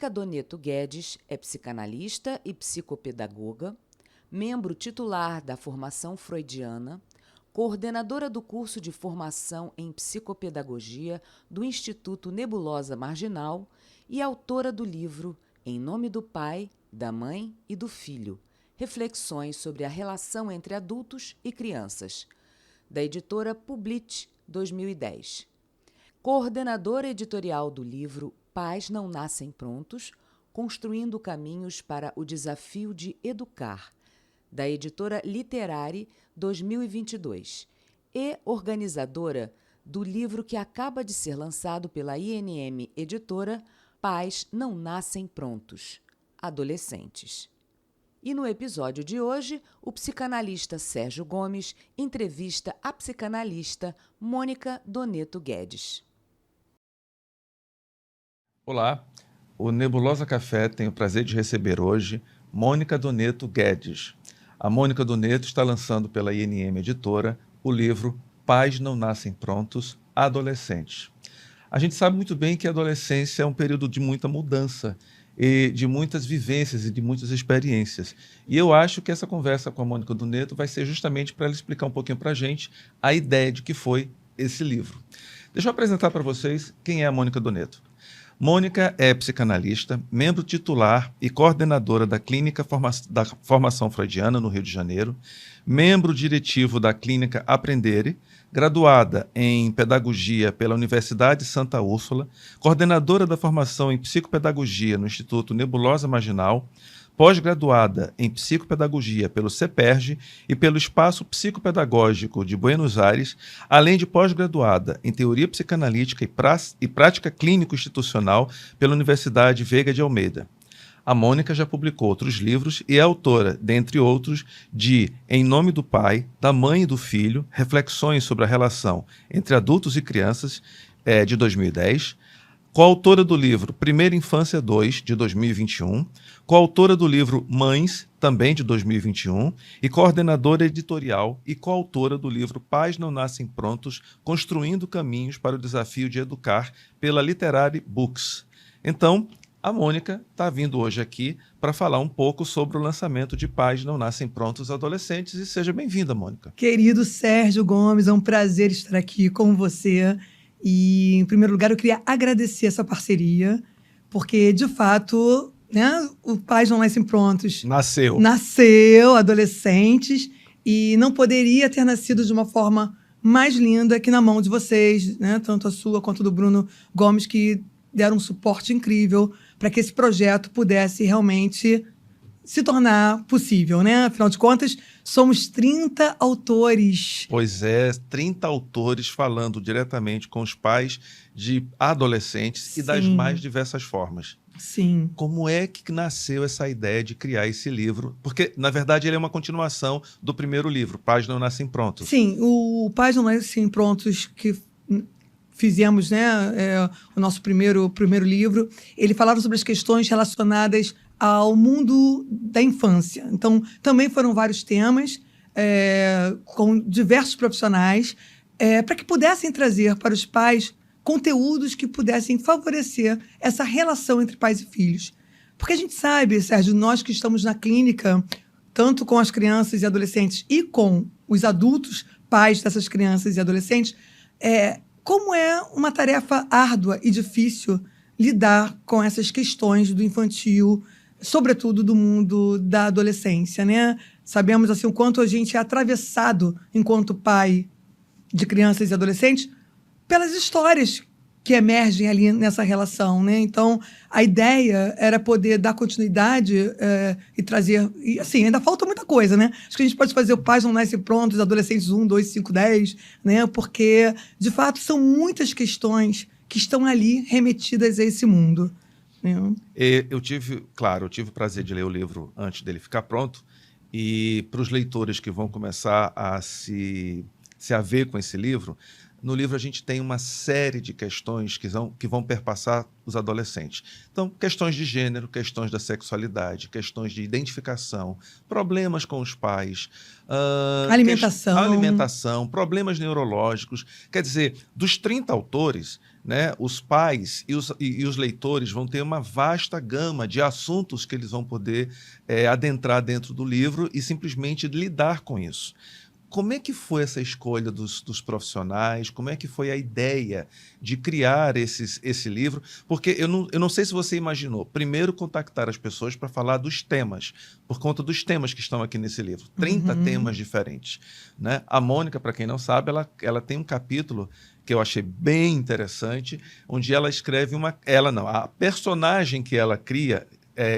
Mônica Doneto Guedes é psicanalista e psicopedagoga, membro titular da formação freudiana, coordenadora do curso de formação em psicopedagogia do Instituto Nebulosa Marginal e autora do livro Em Nome do Pai, da Mãe e do Filho, Reflexões sobre a relação entre adultos e crianças, da editora Publit, 2010. Coordenadora editorial do livro Pais Não Nascem Prontos, Construindo Caminhos para o Desafio de Educar, da editora Literare, 2022, e organizadora do livro que acaba de ser lançado pela INM Editora, Pais Não Nascem Prontos, Adolescentes. E no episódio de hoje, o psicanalista Sérgio Gomes entrevista a psicanalista Mônica Doneto Guedes. Olá, o Nebulosa Café tem o prazer de receber hoje Mônica Doneto Guedes. A Mônica Doneto está lançando pela INM Editora o livro Pais Não Nascem Prontos, Adolescentes. A gente sabe muito bem que a adolescência é um período de muita mudança e de muitas vivências e de muitas experiências. E eu acho que essa conversa com a Mônica Doneto vai ser justamente para ela explicar um pouquinho para a gente a ideia de que foi esse livro. Deixa eu apresentar para vocês quem é a Mônica Doneto. Mônica é psicanalista, membro titular e coordenadora da Clínica da Formação Freudiana, no Rio de Janeiro, membro diretivo da Clínica Aprendere, graduada em Pedagogia pela Universidade Santa Úrsula, coordenadora da formação em Psicopedagogia no Instituto Nebulosa Marginal, pós-graduada em Psicopedagogia pelo CEPERJ e pelo Espaço Psicopedagógico de Buenos Aires, além de pós-graduada em Teoria Psicanalítica e Prática Clínico-Institucional pela Universidade Veiga de Almeida. A Mônica já publicou outros livros e é autora, dentre outros, de Em Nome do Pai, da Mãe e do Filho, Reflexões sobre a Relação entre Adultos e Crianças, de 2010, coautora do livro Primeira Infância 2, de 2021, coautora do livro Mães, também de 2021, e coordenadora editorial e coautora do livro Pais Não Nascem Prontos, Construindo Caminhos para o Desafio de Educar, pela Literary Books. Então, a Mônica está vindo hoje aqui para falar um pouco sobre o lançamento de Pais Não Nascem Prontos Adolescentes. E seja bem-vinda, Mônica. Querido Sérgio Gomes, é um prazer estar aqui com você. E, em primeiro lugar, eu queria agradecer essa parceria, porque, de fato, né, o Pais Não Nascem Prontos nasceu, adolescentes, e não poderia ter nascido de uma forma mais linda que na mão de vocês, né, tanto a sua quanto do Bruno Gomes, que deram um suporte incrível para que esse projeto pudesse realmente se tornar possível, né? Afinal de contas, somos 30 autores. Pois é, 30 autores falando diretamente com os pais de adolescentes. Sim. E das mais diversas formas. Sim. Como é que nasceu essa ideia de criar esse livro? Porque, na verdade, ele é uma continuação do primeiro livro, Pais Não Nascem Prontos. Sim, o Pais Não Nascem Prontos, que fizemos, né, o nosso primeiro livro, ele falava sobre as questões relacionadas ao mundo da infância. Então, também foram vários temas, com diversos profissionais, para que pudessem trazer para os pais conteúdos que pudessem favorecer essa relação entre pais e filhos. Porque a gente sabe, Sérgio, nós que estamos na clínica, tanto com as crianças e adolescentes e com os adultos, pais dessas crianças e adolescentes, como é uma tarefa árdua e difícil lidar com essas questões do infantil, sobretudo do mundo da adolescência, né? Sabemos assim, o quanto a gente é atravessado, enquanto pai de crianças e adolescentes, pelas histórias que emergem ali nessa relação, né? Então, a ideia era poder dar continuidade e trazer... E, assim, ainda falta muita coisa, né? Acho que a gente pode fazer o Pais Não Nascem Prontos, Adolescentes 1, 2, 5, 10, né? Porque, de fato, são muitas questões que estão ali remetidas a esse mundo. Eu tive o prazer de ler o livro antes dele ficar pronto, e para os leitores que vão começar a se haver com esse livro, no livro a gente tem uma série de questões que vão perpassar os adolescentes. Então, questões de gênero, questões da sexualidade, questões de identificação, problemas com os pais, alimentação, problemas neurológicos. Quer dizer, dos 30 autores, né, os pais e os leitores vão ter uma vasta gama de assuntos que eles vão poder adentrar dentro do livro e simplesmente lidar com isso. Como é que foi essa escolha dos profissionais? Como é que foi a ideia de criar esse livro? Porque eu não sei se você imaginou, primeiro contactar as pessoas para falar dos temas, por conta dos temas que estão aqui nesse livro. 30 temas diferentes, né? A Mônica, para quem não sabe, ela tem um capítulo que eu achei bem interessante, onde ela escreve a personagem que ela cria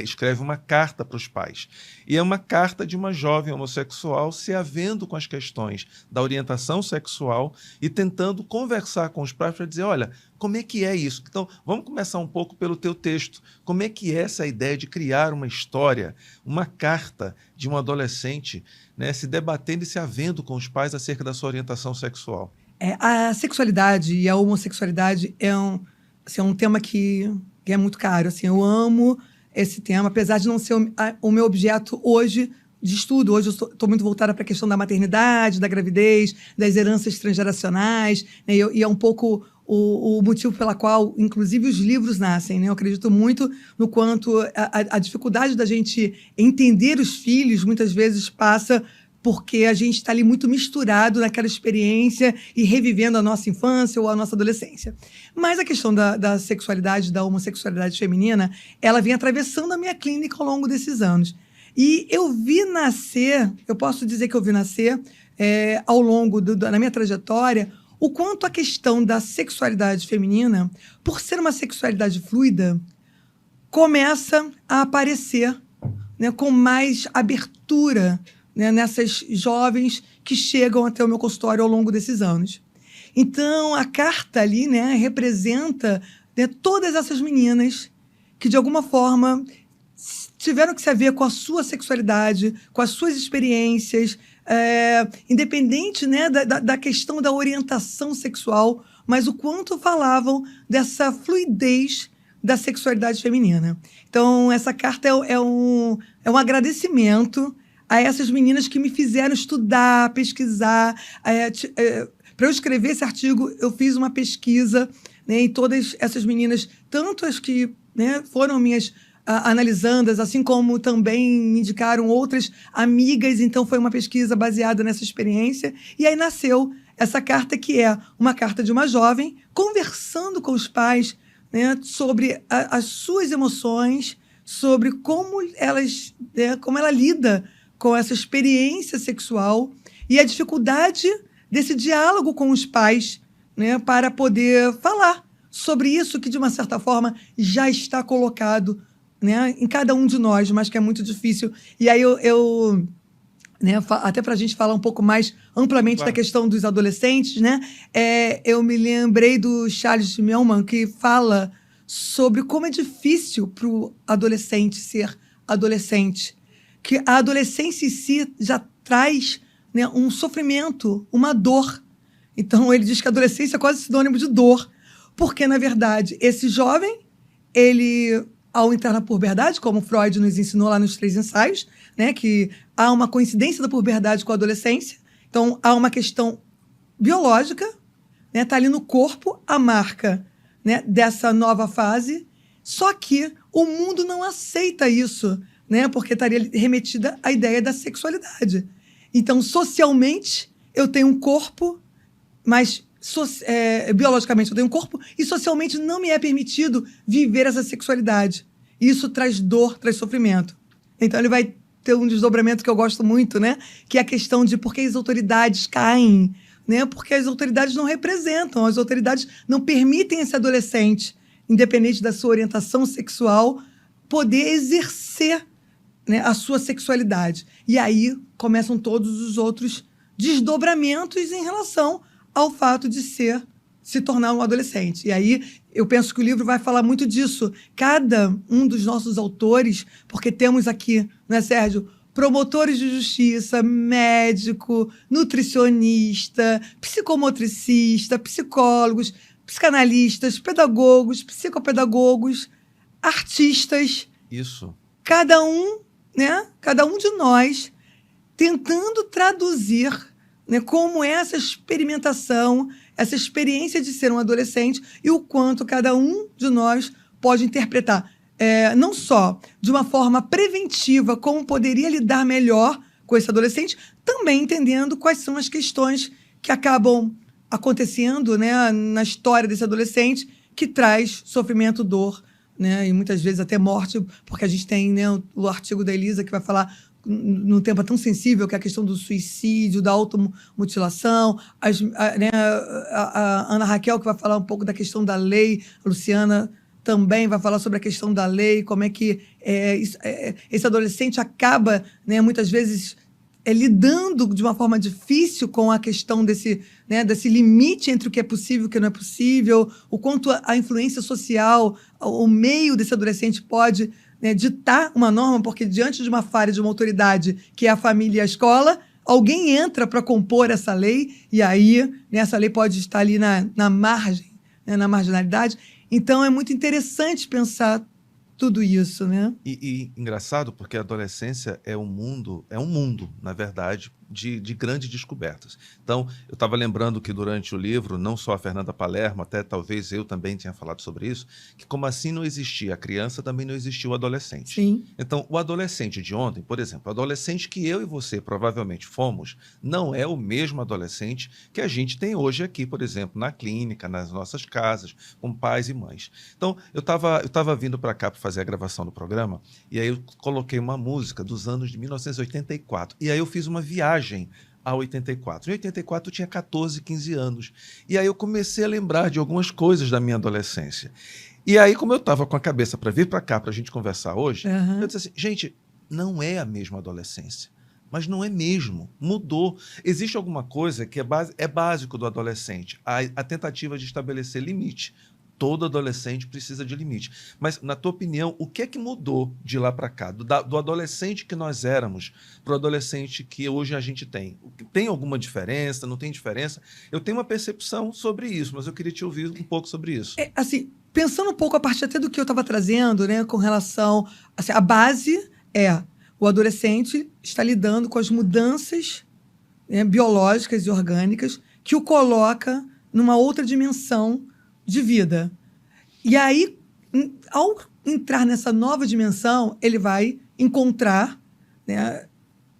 escreve uma carta para os pais. E é uma carta de uma jovem homossexual se havendo com as questões da orientação sexual e tentando conversar com os pais para dizer, olha, como é que é isso? Então, vamos começar um pouco pelo teu texto. Como é que é essa ideia de criar uma história, uma carta de um adolescente, né, se debatendo e se havendo com os pais acerca da sua orientação sexual? A sexualidade e a homossexualidade é um tema que é muito caro. Assim, eu amo esse tema, apesar de não ser o meu objeto hoje de estudo. Hoje eu estou muito voltada para a questão da maternidade, da gravidez, das heranças transgeracionais, né? E é um pouco o motivo pela qual, inclusive, os livros nascem, né? Eu acredito muito no quanto a dificuldade da gente entender os filhos, muitas vezes, passa porque a gente está ali muito misturado naquela experiência e revivendo a nossa infância ou a nossa adolescência. Mas a questão da sexualidade, da homossexualidade feminina, ela vem atravessando a minha clínica ao longo desses anos. E eu vi nascer, eu posso dizer que eu vi nascer, ao longo da minha trajetória, o quanto a questão da sexualidade feminina, por ser uma sexualidade fluida, começa a aparecer, né, com mais abertura, né, nessas jovens que chegam até o meu consultório ao longo desses anos. Então, a carta ali, né, representa, né, todas essas meninas que, de alguma forma, tiveram que se haver com a sua sexualidade, com as suas experiências, independente, né, da questão da orientação sexual, mas o quanto falavam dessa fluidez da sexualidade feminina. Então, essa carta é um agradecimento a essas meninas que me fizeram estudar, pesquisar. Para eu escrever esse artigo, eu fiz uma pesquisa, né, em todas essas meninas, tanto as que, né, foram minhas analisandas, assim como também me indicaram outras amigas. Então, foi uma pesquisa baseada nessa experiência. E aí nasceu essa carta, que é uma carta de uma jovem conversando com os pais, né, sobre as suas emoções, sobre como ela lida com essa experiência sexual e a dificuldade desse diálogo com os pais, né, para poder falar sobre isso que, de uma certa forma, já está colocado, né, em cada um de nós, mas que é muito difícil. E aí né, até para a gente falar um pouco mais amplamente da questão dos adolescentes, né, eu me lembrei do Charles Millman, que fala sobre como é difícil para o adolescente ser adolescente, que a adolescência em si já traz, né, um sofrimento, uma dor. Então, ele diz que a adolescência é quase sinônimo de dor, porque, na verdade, esse jovem, ele, ao entrar na puberdade, como Freud nos ensinou lá nos 3 ensaios, né, que há uma coincidência da puberdade com a adolescência, então há uma questão biológica, né, tá ali no corpo a marca, né, dessa nova fase, só que o mundo não aceita isso, né, porque estaria remetida à ideia da sexualidade. Então, socialmente, eu tenho um corpo, mas biologicamente eu tenho um corpo, e socialmente não me é permitido viver essa sexualidade. Isso traz dor, traz sofrimento. Então, ele vai ter um desdobramento que eu gosto muito, né, que é a questão de por que as autoridades caem, né, porque as autoridades não representam, as autoridades não permitem esse adolescente, independente da sua orientação sexual, poder exercer, né, a sua sexualidade. E aí começam todos os outros desdobramentos em relação ao fato de se tornar um adolescente. E aí eu penso que o livro vai falar muito disso. Cada um dos nossos autores, porque temos aqui, né, Sérgio, promotores de justiça, médico, nutricionista, psicomotricista, psicólogos, psicanalistas, pedagogos, psicopedagogos, artistas. Isso. Cada um, né? Cada um de nós tentando traduzir, né, como é essa experimentação, essa experiência de ser um adolescente e o quanto cada um de nós pode interpretar. Não só de uma forma preventiva, como poderia lidar melhor com esse adolescente, também entendendo quais são as questões que acabam acontecendo, né, na história desse adolescente, que traz sofrimento, dor, né, e muitas vezes até morte, porque a gente tem, né, o artigo da Elisa que vai falar num tema tão sensível, que é a questão do suicídio, da automutilação, a Ana Raquel, que vai falar um pouco da questão da lei, a Luciana também vai falar sobre a questão da lei, como é que esse adolescente acaba, né, muitas vezes, lidando de uma forma difícil com a questão desse limite entre o que é possível e o que não é possível, o quanto a influência social, o meio desse adolescente pode, né, ditar uma norma, porque diante de uma falha de uma autoridade, que é a família e a escola, alguém entra para compor essa lei, e aí, né, essa lei pode estar ali na margem, né, na marginalidade. Então, é muito interessante pensar tudo isso, né? E engraçado, porque a adolescência é um mundo, na verdade, de grandes descobertas. Então, eu estava lembrando que durante o livro, não só a Fernanda Palermo, até talvez eu também tinha falado sobre isso, que como assim não existia a criança, também não existia o adolescente. Sim. Então, o adolescente de ontem, por exemplo, o adolescente que eu e você provavelmente fomos, não é o mesmo adolescente que a gente tem hoje aqui, por exemplo, na clínica, nas nossas casas, com pais e mães. Então, eu estava vindo para cá para fazer a gravação do programa, e aí eu coloquei uma música dos anos de 1984, e aí eu fiz uma viagem a 84. Em 84 eu tinha 14, 15 anos. E aí eu comecei a lembrar de algumas coisas da minha adolescência. E aí, como eu estava com a cabeça para vir para cá, para a gente conversar hoje, eu disse assim, gente, não é a mesma adolescência. Mas não é mesmo. Mudou. Existe alguma coisa que é básico do adolescente. A tentativa de estabelecer limite. Todo adolescente precisa de limite. Mas, na tua opinião, o que é que mudou de lá para cá? Do adolescente que nós éramos para o adolescente que hoje a gente tem? Tem alguma diferença? Não tem diferença? Eu tenho uma percepção sobre isso, mas eu queria te ouvir um pouco sobre isso. Assim, pensando um pouco a partir até do que eu estava trazendo, né, com relação... Assim, a base é o adolescente está lidando com as mudanças, né, biológicas e orgânicas que o coloca numa outra dimensão de vida. E aí, ao entrar nessa nova dimensão, ele vai encontrar, né,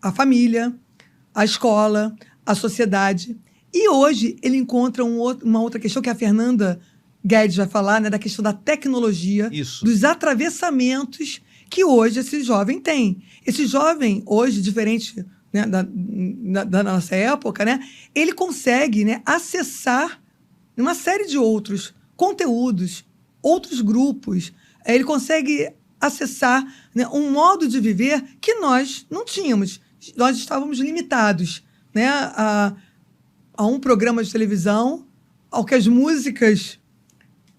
a família, a escola, a sociedade. E hoje ele encontra uma outra questão que a Fernanda Guedes vai falar, né, da questão da tecnologia, Isso. dos atravessamentos que hoje esse jovem tem. Esse jovem, hoje, diferente, né, da nossa época, né, ele consegue, né, acessar uma série de outros conteúdos, outros grupos. Ele consegue acessar, né, um modo de viver que nós não tínhamos. Nós estávamos limitados, né, a um programa de televisão, ao que as músicas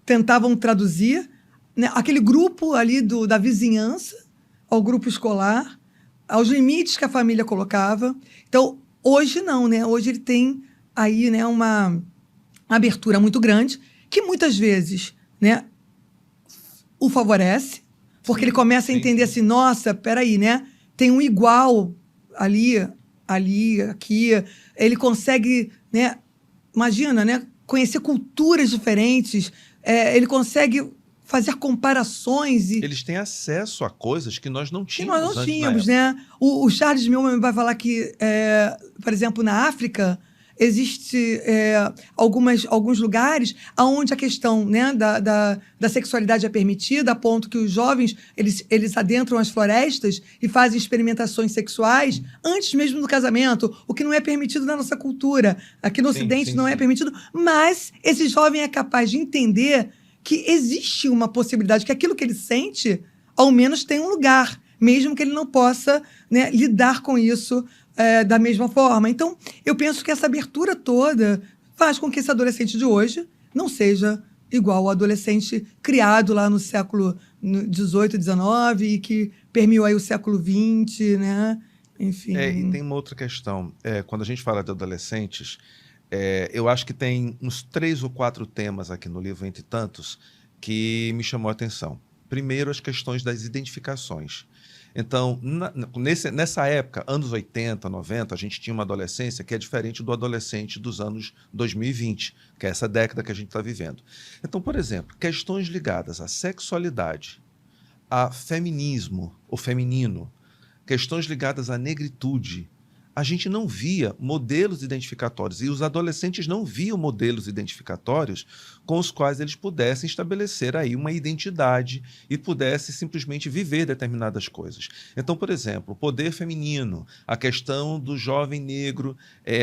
tentavam traduzir, né, aquele grupo ali da vizinhança, ao grupo escolar, aos limites que a família colocava. Então, hoje não, né? Hoje ele tem aí, né, uma abertura muito grande, que muitas vezes, né, o favorece, porque ele começa a entender assim, nossa, peraí, né? Tem um igual ali, aqui. Ele consegue, né? Imagina, né? Conhecer culturas diferentes. Ele consegue fazer comparações. Eles têm acesso a coisas que nós não tínhamos. Que nós não tínhamos, né? O Charles Millman vai falar que, por exemplo, na África, existe alguns lugares onde a questão, né, da sexualidade é permitida, a ponto que os jovens eles adentram as florestas e fazem experimentações sexuais antes mesmo do casamento, o que não é permitido na nossa cultura. Aqui no Ocidente não é permitido, mas esse jovem é capaz de entender que existe uma possibilidade, que aquilo que ele sente, ao menos tem um lugar, mesmo que ele não possa, né, lidar com isso da mesma forma. Então, eu penso que essa abertura toda faz com que esse adolescente de hoje não seja igual ao adolescente criado lá no século XVIII, XIX, e que permeou aí o século XX, né? enfim. E tem uma outra questão. Quando a gente fala de adolescentes, eu acho que tem uns 3 ou 4 temas aqui no livro, entre tantos, que me chamou a atenção. Primeiro, as questões das identificações. Então, nessa época, anos 80, 90, a gente tinha uma adolescência que é diferente do adolescente dos anos 2020, que é essa década que a gente está vivendo. Então, por exemplo, questões ligadas à sexualidade, a feminismo, o feminino, questões ligadas à negritude, a gente não via modelos identificatórios e os adolescentes não viam modelos identificatórios com os quais eles pudessem estabelecer aí uma identidade e pudessem simplesmente viver determinadas coisas. Então, por exemplo, o poder feminino, a questão do jovem negro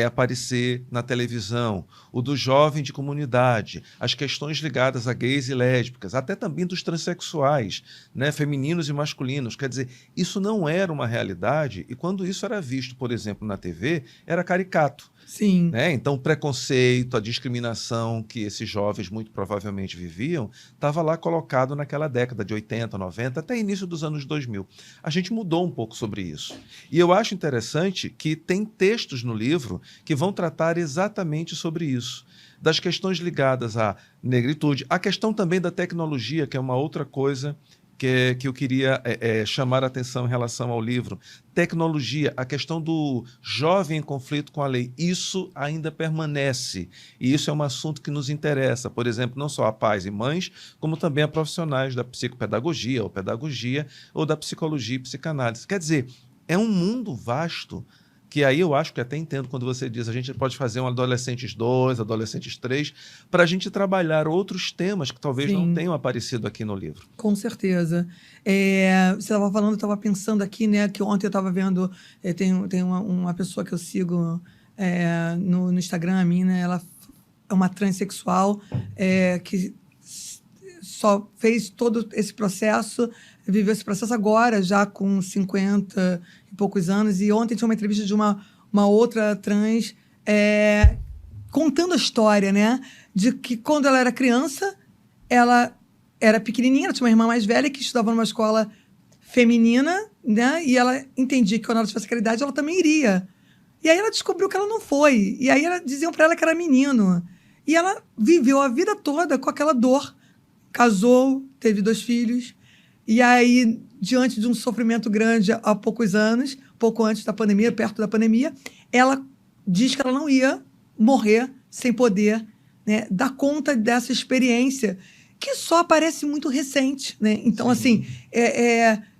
aparecer na televisão, o do jovem de comunidade, as questões ligadas a gays e lésbicas, até também dos transexuais, né, femininos e masculinos. Quer dizer, isso não era uma realidade e quando isso era visto, por exemplo, na TV, era caricato. Sim. Né? Então, o preconceito, a discriminação que esses jovens muito provavelmente viviam, estava lá colocado naquela década de 80, 90, até início dos anos 2000. A gente mudou um pouco sobre isso. E eu acho interessante que tem textos no livro que vão tratar exatamente sobre isso. Das questões ligadas à negritude, a questão também da tecnologia, que é uma outra coisa que eu queria chamar a atenção em relação ao livro. Tecnologia, a questão do jovem em conflito com a lei, isso ainda permanece. E isso é um assunto que nos interessa. Por exemplo, não só a pais e mães, como também a profissionais da psicopedagogia, ou pedagogia, ou da psicologia e psicanálise. Quer dizer, é um mundo vasto, que aí eu acho que até entendo quando você diz a gente pode fazer um Adolescentes 2, Adolescentes 3, para a gente trabalhar outros temas que talvez Sim. não tenham aparecido aqui no livro. Com certeza. Você estava falando, eu estava pensando aqui, né, que ontem eu estava vendo, tem uma pessoa que eu sigo no Instagram, a mina, ela é uma transexual que só fez todo esse processo, viveu esse processo agora, já com 50 e poucos anos, e ontem tinha uma entrevista de uma outra trans contando a história, né, de que quando ela era criança, ela era pequenininha, ela tinha uma irmã mais velha que estudava numa escola feminina, né, e ela entendia que quando ela tivesse aquela idade, ela também iria. E aí ela descobriu que ela não foi, e aí diziam para ela que era menino. E ela viveu a vida toda com aquela dor, casou, teve 2 filhos, e aí, diante de um sofrimento grande há poucos anos, pouco antes da pandemia, perto da pandemia, ela diz que ela não ia morrer sem poder, né, dar conta dessa experiência, que só parece muito recente, né? Então, assim,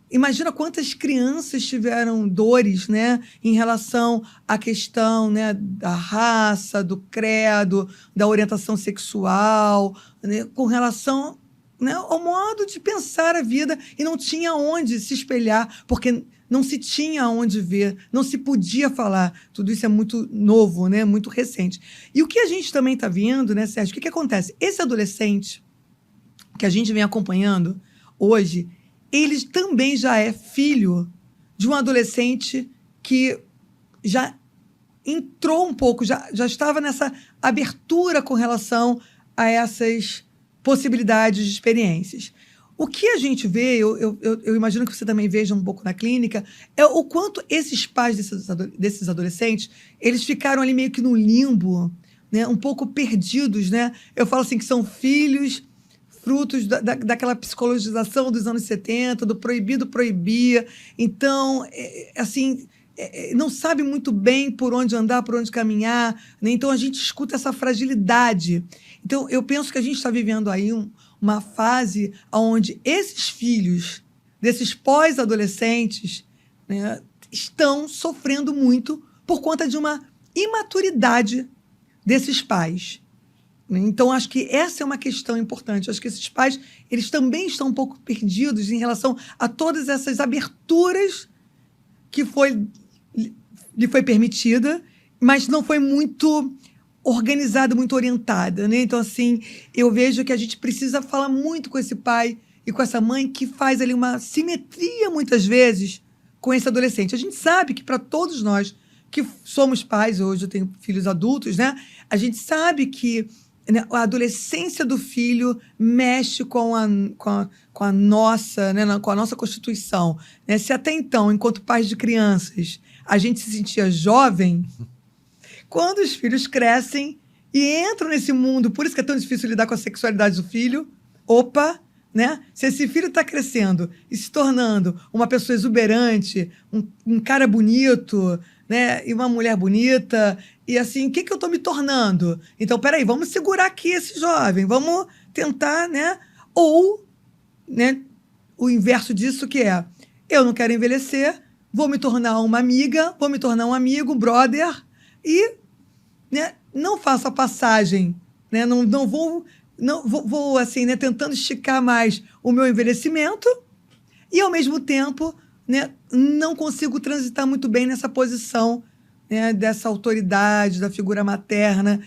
imagina quantas crianças tiveram dores, né, em relação à questão, né, da raça, do credo, da orientação sexual, né, com relação, né, ao modo de pensar a vida, e não tinha onde se espelhar, porque não se tinha onde ver, não se podia falar. Tudo isso é muito novo, né, muito recente. E o que a gente também está vendo, né, Sérgio, o que acontece? Esse adolescente que a gente vem acompanhando hoje, ele também já é filho de um adolescente que já entrou um pouco, já estava nessa abertura com relação a essas possibilidades de experiências. O que a gente vê, eu imagino que você também veja um pouco na clínica, é o quanto esses pais desses adolescentes, eles ficaram ali meio que no limbo, né, um pouco perdidos, né? Eu falo assim que são filhos frutos daquela psicologização dos anos 70, do proibido proibia. Então, não sabe muito bem por onde andar, por onde caminhar, né? Então, a gente escuta essa fragilidade. Então, eu penso que a gente está vivendo aí uma fase onde esses filhos desses pós-adolescentes, né, estão sofrendo muito por conta de uma imaturidade desses pais. Então, acho que essa é uma questão importante. Acho que esses pais, eles também estão um pouco perdidos em relação a todas essas aberturas que lhe foi permitida, mas não foi muito organizada, muito orientada, né? Então, assim, eu vejo que a gente precisa falar muito com esse pai e com essa mãe que faz ali uma simetria, muitas vezes, com esse adolescente. A gente sabe que para todos nós que somos pais, hoje eu tenho filhos adultos, né? A gente sabe que, né, a adolescência do filho mexe com a nossa, né, com a nossa constituição. Né? Se até então, enquanto pais de crianças, a gente se sentia jovem, quando os filhos crescem e entram nesse mundo, por isso que é tão difícil lidar com a sexualidade do filho, opa, né? Se esse filho está crescendo e se tornando uma pessoa exuberante, um cara bonito, né? E uma mulher bonita, e assim, o que eu estou me tornando? Então, peraí, vamos segurar aqui esse jovem, vamos tentar, né? Ou, né, o inverso disso, que é, eu não quero envelhecer, vou me tornar uma amiga, vou me tornar um amigo, um brother, e, né, não faço a passagem, né? Não vou assim, né, tentando esticar mais o meu envelhecimento e, ao mesmo tempo, né, não consigo transitar muito bem nessa posição, né, dessa autoridade, da figura materna,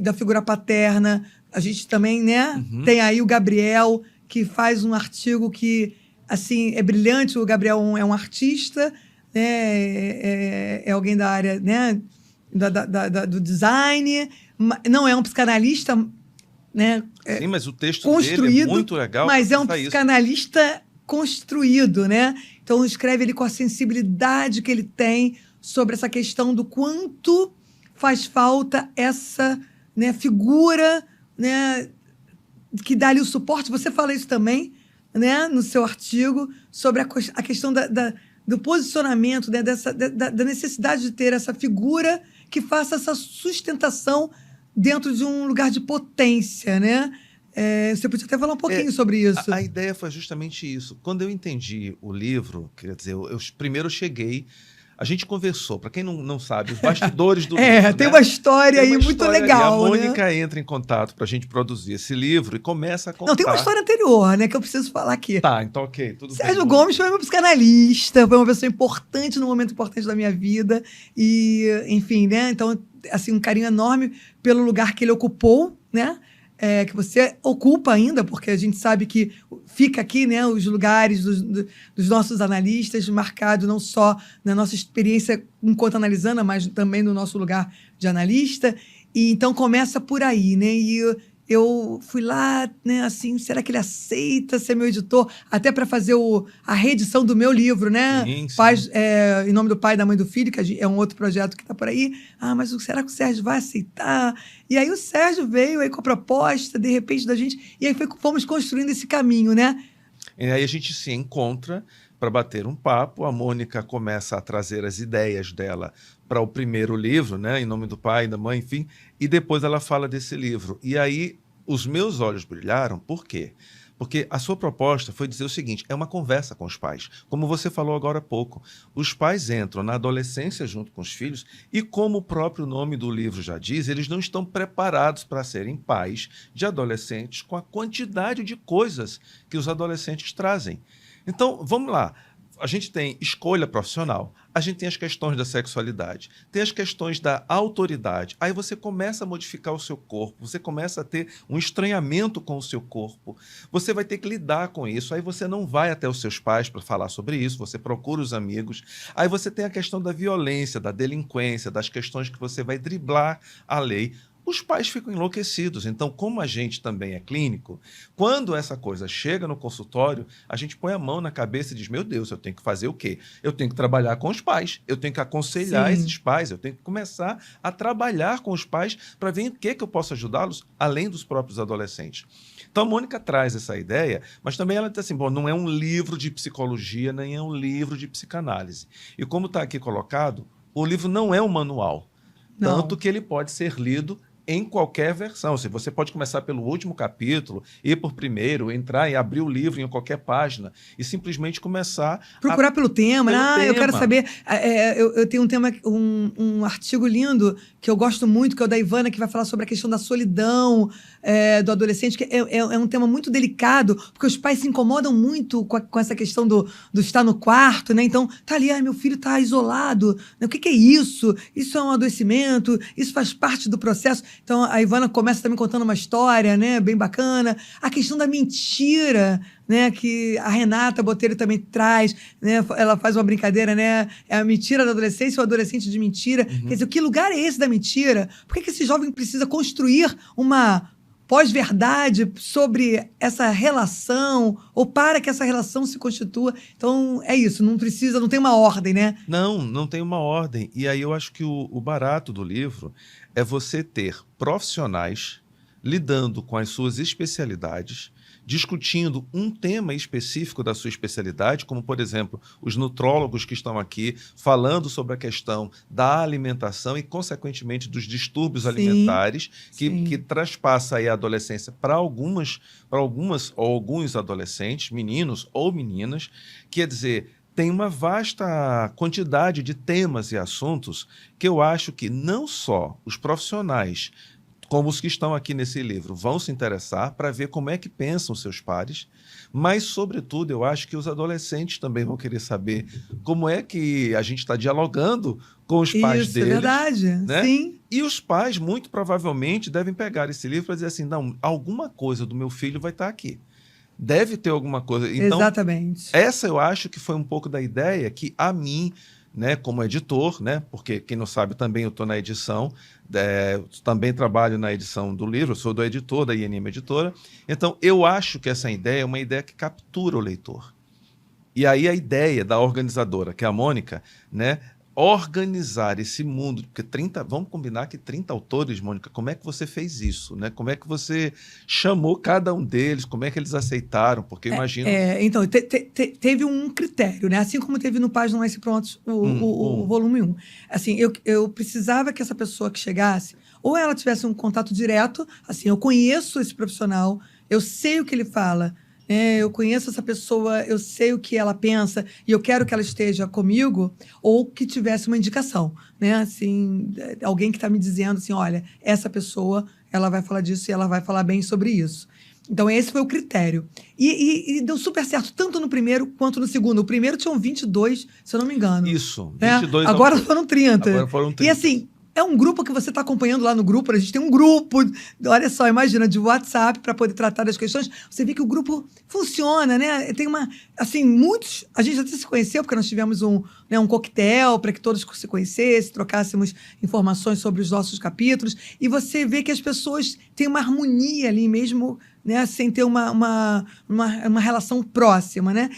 da figura paterna. A gente também, né, tem aí o Gabriel, que faz um artigo que, assim, é brilhante. O Gabriel é um artista, né, é alguém da área, né, do design, não é um psicanalista, né? Sim, mas o texto construído, dele é muito legal. mas é um psicanalista construído, né? Então escreve ele com a sensibilidade que ele tem sobre essa questão do quanto faz falta essa, né, figura, né, que dá ali o suporte. Você fala isso também, né, no seu artigo, sobre a questão do posicionamento, né, da necessidade de ter essa figura que faça essa sustentação dentro de um lugar de potência, né? Você podia até falar um pouquinho sobre isso. A ideia foi justamente isso. Quando eu entendi o livro, quer dizer, eu primeiro cheguei, a gente conversou, para quem não sabe, os bastidores do livro. Tem uma história aí muito legal. A Mônica entra em contato para a gente produzir esse livro e começa a contar. Não, tem uma história anterior, né, que eu preciso falar aqui. Tá, então ok, tudo bem. Sérgio Gomes foi meu psicanalista, foi uma pessoa importante num momento importante da minha vida. E, enfim, né, então, assim, um carinho enorme pelo lugar que ele ocupou, né? Que você ocupa ainda, porque a gente sabe que fica aqui, né, os lugares dos nossos analistas, marcado não só na nossa experiência enquanto analisanda, mas também no nosso lugar de analista. E então começa por aí, né? E eu fui lá, né, assim, será que ele aceita ser meu editor? Até para fazer a reedição do meu livro, né? Sim, sim. Pais, em nome do pai e da mãe do filho, que é um outro projeto que está por aí. Mas será que o Sérgio vai aceitar? E aí o Sérgio veio aí com a proposta, de repente, da gente, e aí fomos construindo esse caminho, né? E aí a gente se encontra para bater um papo, a Mônica começa a trazer as ideias dela para o primeiro livro, né, Em Nome do Pai, da Mãe, enfim, e depois ela fala desse livro. E aí os meus olhos brilharam, por quê? Porque a sua proposta foi dizer o seguinte, é uma conversa com os pais. Como você falou agora há pouco, os pais entram na adolescência junto com os filhos e, como o próprio nome do livro já diz, eles não estão preparados para serem pais de adolescentes com a quantidade de coisas que os adolescentes trazem. Então, vamos lá. A gente tem escolha profissional, a gente tem as questões da sexualidade, tem as questões da autoridade. Aí você começa a modificar o seu corpo, você começa a ter um estranhamento com o seu corpo, você vai ter que lidar com isso. Aí você não vai até os seus pais para falar sobre isso, você procura os amigos. Aí você tem a questão da violência, da delinquência, das questões que você vai driblar a lei. Os pais ficam enlouquecidos. Então, como a gente também é clínico, quando essa coisa chega no consultório, a gente põe a mão na cabeça e diz, meu Deus, eu tenho que fazer o quê? Eu tenho que trabalhar com os pais, eu tenho que aconselhar esses pais, eu tenho que começar a trabalhar com os pais para ver em que eu posso ajudá-los, além dos próprios adolescentes. Então, a Mônica traz essa ideia, mas também ela diz assim, bom, não é um livro de psicologia, nem é um livro de psicanálise. E como está aqui colocado, o livro não é um manual, tanto que ele pode ser lido em qualquer versão. Se você pode começar pelo último capítulo, ir por primeiro, entrar e abrir o livro em qualquer página e simplesmente começar procurar pelo tema. Eu quero saber. Eu tenho um tema, um artigo lindo que eu gosto muito, que é o da Ivana, que vai falar sobre a questão da solidão do adolescente, que é um tema muito delicado, porque os pais se incomodam muito com essa questão do estar no quarto, né? Então, tá ali, meu filho tá isolado, né? O que é isso? Isso é um adoecimento, isso faz parte do processo. Então, a Ivana começa também contando uma história, né, bem bacana. A questão da mentira, né, que a Renata Botelho também traz, né, ela faz uma brincadeira, né, é a mentira da adolescência, o adolescente de mentira. Quer dizer, que lugar é esse da mentira? Por que esse jovem precisa construir uma pós-verdade sobre essa relação, ou para que essa relação se constitua. Então, é isso, não tem uma ordem, né? Não tem uma ordem. E aí eu acho que o barato do livro é você ter profissionais lidando com as suas especialidades, discutindo um tema específico da sua especialidade, como, por exemplo, os nutrólogos que estão aqui falando sobre a questão da alimentação e, consequentemente, dos distúrbios alimentares que traspassa aí a adolescência para algumas ou alguns adolescentes, meninos ou meninas. Quer dizer, tem uma vasta quantidade de temas e assuntos que eu acho que não só os profissionais, como os que estão aqui nesse livro, vão se interessar para ver como é que pensam seus pares, mas, sobretudo, eu acho que os adolescentes também vão querer saber como é que a gente está dialogando com os pais deles. Isso, é verdade, né? Sim. E os pais, muito provavelmente, devem pegar esse livro para dizer assim, não, alguma coisa do meu filho vai estar aqui. Deve ter alguma coisa. Então, exatamente. Essa eu acho que foi um pouco da ideia que a mim, né, como editor, né, porque quem não sabe também eu estou na edição, também trabalho na edição do livro, eu sou do editor da INM Editora, então eu acho que essa ideia é uma ideia que captura o leitor. E aí a ideia da organizadora, que é a Mônica, né, organizar esse mundo, porque vamos combinar que 30 autores, Mônica, como é que você fez isso? Né? Como é que você chamou cada um deles? Como é que eles aceitaram? Porque eu imagino... Então, teve um critério, né? Assim como teve no Pais Não Nascem Prontos, o volume 1. Assim, eu precisava que essa pessoa que chegasse, ou ela tivesse um contato direto, assim, eu conheço esse profissional, eu sei o que ele fala, eu conheço essa pessoa, eu sei o que ela pensa e eu quero que ela esteja comigo, ou que tivesse uma indicação, né? Assim, alguém que está me dizendo assim, olha, essa pessoa, ela vai falar disso e ela vai falar bem sobre isso. Então, esse foi o critério. E deu super certo, tanto no primeiro quanto no segundo. O primeiro tinham 22, se eu não me engano. Isso, 22. Agora foram 30. Agora foram 30. E assim... É um grupo que você está acompanhando lá no grupo. A gente tem um grupo, olha só, imagina, de WhatsApp para poder tratar das questões. Você vê que o grupo funciona, né? Tem assim, muitos... A gente até se conheceu, porque nós tivemos um coquetel para que todos se conhecessem, trocássemos informações sobre os nossos capítulos. E você vê que as pessoas têm uma harmonia ali mesmo, né? Sem ter uma relação próxima, né?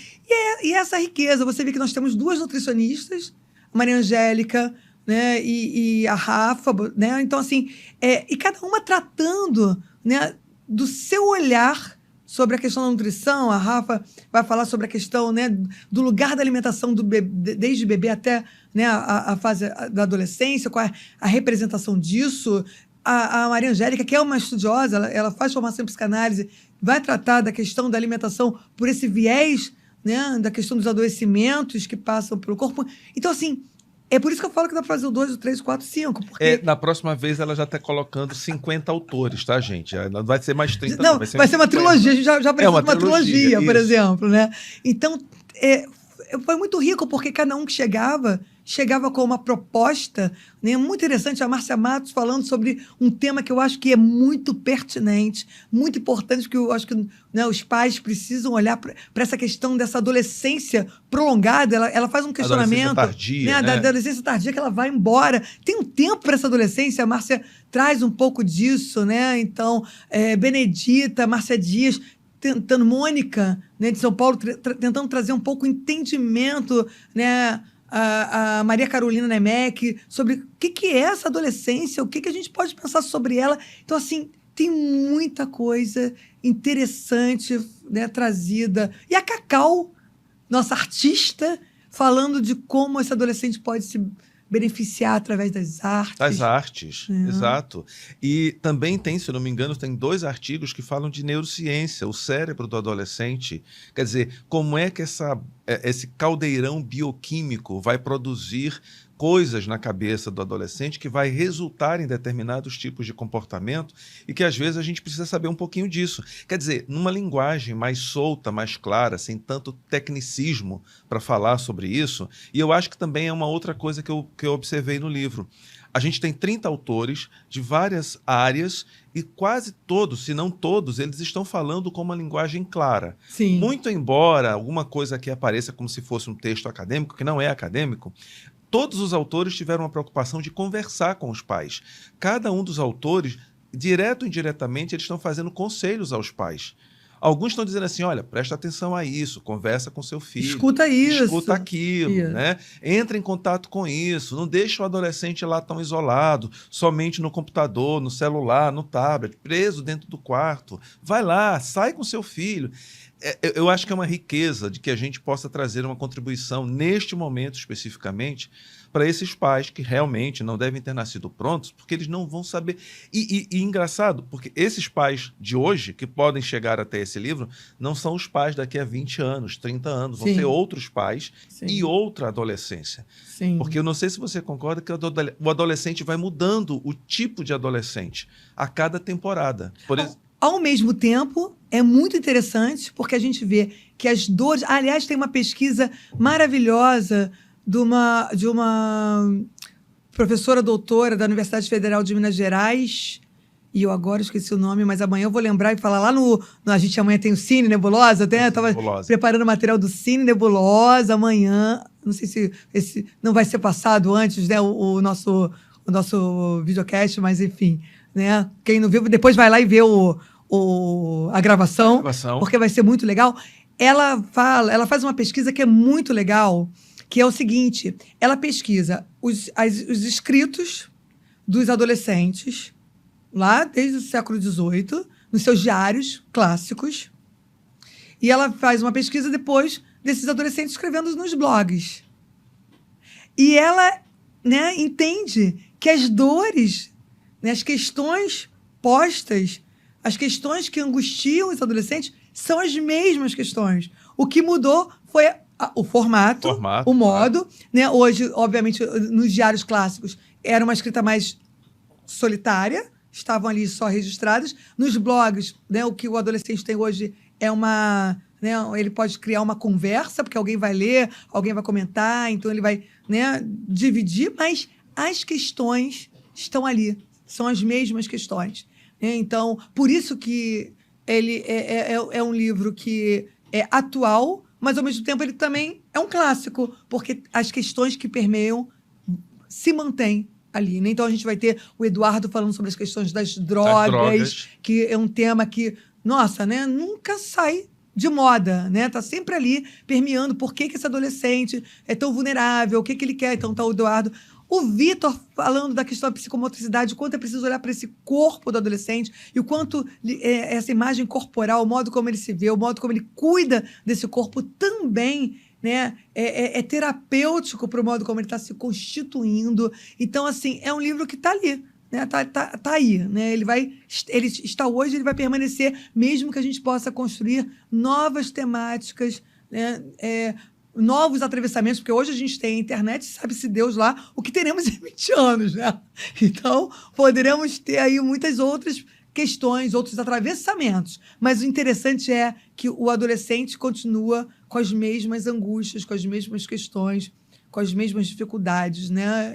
E essa riqueza, você vê que nós temos 2 nutricionistas, a Maria Angélica, né, e a Rafa, né? Então, assim, e cada uma tratando, né, do seu olhar sobre a questão da nutrição. A Rafa vai falar sobre a questão, né, do lugar da alimentação do bebê, desde bebê até, né, a fase da adolescência, qual é a representação disso. A Maria Angélica, que é uma estudiosa, ela faz formação em psicanálise, vai tratar da questão da alimentação por esse viés, né, da questão dos adoecimentos que passam pelo corpo. Então, assim, é por isso que eu falo que dá para fazer o 2, o 3, o 4, o 5. Porque... Na próxima vez ela já está colocando 50 autores, tá, gente? Não vai ser mais 30. Não, vai ser uma trilogia. A gente já precisa de uma trilogia, por exemplo, né? Então, foi muito rico, porque cada um que chegava com uma proposta, né, muito interessante. A Márcia Matos falando sobre um tema que eu acho que é muito pertinente, muito importante, porque eu acho que, né, os pais precisam olhar para essa questão dessa adolescência prolongada. Ela faz um questionamento, tardia, da adolescência tardia, que ela vai embora. Tem um tempo para essa adolescência. A Márcia traz um pouco disso, né? Então, Benedita, Márcia Dias, tentando, Mônica, né, de São Paulo, tentando trazer um pouco o entendimento, né? A Maria Carolina Nemec, sobre o que é essa adolescência, o que a gente pode pensar sobre ela. Então, assim, tem muita coisa interessante, né, trazida. E a Cacau, nossa artista, falando de como esse adolescente pode se beneficiar através das artes. Das artes, exato. E também tem, se eu não me engano, tem 2 artigos que falam de neurociência, o cérebro do adolescente. Quer dizer, como é que esse caldeirão bioquímico vai produzir coisas na cabeça do adolescente que vai resultar em determinados tipos de comportamento e que, às vezes, a gente precisa saber um pouquinho disso. Quer dizer, numa linguagem mais solta, mais clara, sem tanto tecnicismo para falar sobre isso. E eu acho que também é uma outra coisa que eu observei no livro. A gente tem 30 autores de várias áreas e quase todos, se não todos, eles estão falando com uma linguagem clara. Sim. Muito embora alguma coisa aqui apareça como se fosse um texto acadêmico, que não é acadêmico, todos os autores tiveram uma preocupação de conversar com os pais. Cada um dos autores direto ou indiretamente, eles estão fazendo conselhos aos pais. Alguns estão dizendo assim, olha, presta atenção a isso, conversa com seu filho. Escuta isso. Escuta aquilo, né? Entra em contato com isso, não deixa o adolescente lá tão isolado, somente no computador, no celular, no tablet, preso dentro do quarto. Vai lá, sai com seu filho. Eu acho que é uma riqueza de que a gente possa trazer uma contribuição, neste momento especificamente, para esses pais que realmente não devem ter nascido prontos, porque eles não vão saber. E engraçado, porque esses pais de hoje, que podem chegar até esse livro, não são os pais daqui a 20 anos, 30 anos, vão ser outros pais e outra adolescência. Sim. Porque eu não sei se você concorda que o adolescente vai mudando o tipo de adolescente a cada temporada. Ao mesmo tempo, é muito interessante, porque a gente vê que as dores... Aliás, tem uma pesquisa maravilhosa de uma professora doutora da Universidade Federal de Minas Gerais, e eu agora esqueci o nome, mas amanhã eu vou lembrar e falar lá no a gente amanhã tem o Cine Nebulosa, até estava preparando o material do Cine Nebulosa amanhã, não sei se esse não vai ser passado antes, né, o nosso videocast, mas enfim, né, quem não viu, depois vai lá e vê a gravação, porque vai ser muito legal. Ela faz uma pesquisa que é muito legal, que é o seguinte, ela pesquisa os escritos dos adolescentes, lá desde o século XVIII, nos seus diários clássicos, e ela faz uma pesquisa depois desses adolescentes escrevendo nos blogs. E ela, né, entende que as dores, né, as questões postas, as questões que angustiam os adolescentes são as mesmas questões. O que mudou foi o formato, o modo, né? Hoje, obviamente, nos diários clássicos era uma escrita mais solitária, estavam ali só registrados. Nos blogs, né, o que o adolescente tem hoje é uma... Né, ele pode criar uma conversa, porque alguém vai ler, alguém vai comentar, então ele vai, né, dividir, mas as questões estão ali, são as mesmas questões. Né? Então, por isso que ele é um livro que é atual, mas, ao mesmo tempo, ele também é um clássico, porque as questões que permeiam se mantêm ali. Né? Então, a gente vai ter o Eduardo falando sobre as questões das drogas, que é um tema que, nossa, né, nunca sai de moda, né? Tá sempre ali permeando por que esse adolescente é tão vulnerável, o que ele quer. Então, tá o Eduardo. O Vitor falando da questão da psicomotricidade, o quanto é preciso olhar para esse corpo do adolescente e o quanto essa imagem corporal, o modo como ele se vê, o modo como ele cuida desse corpo também, né, é terapêutico para o modo como ele está se constituindo. Então, assim, é um livro que está ali, né, tá aí, né? Ele está hoje, ele vai permanecer, mesmo que a gente possa construir novas temáticas, né, novos atravessamentos, porque hoje a gente tem a internet, sabe-se Deus lá o que teremos em 20 anos, né? Então, poderemos ter aí muitas outras questões, outros atravessamentos. Mas o interessante é que o adolescente continua com as mesmas angústias, com as mesmas questões, com as mesmas dificuldades, né?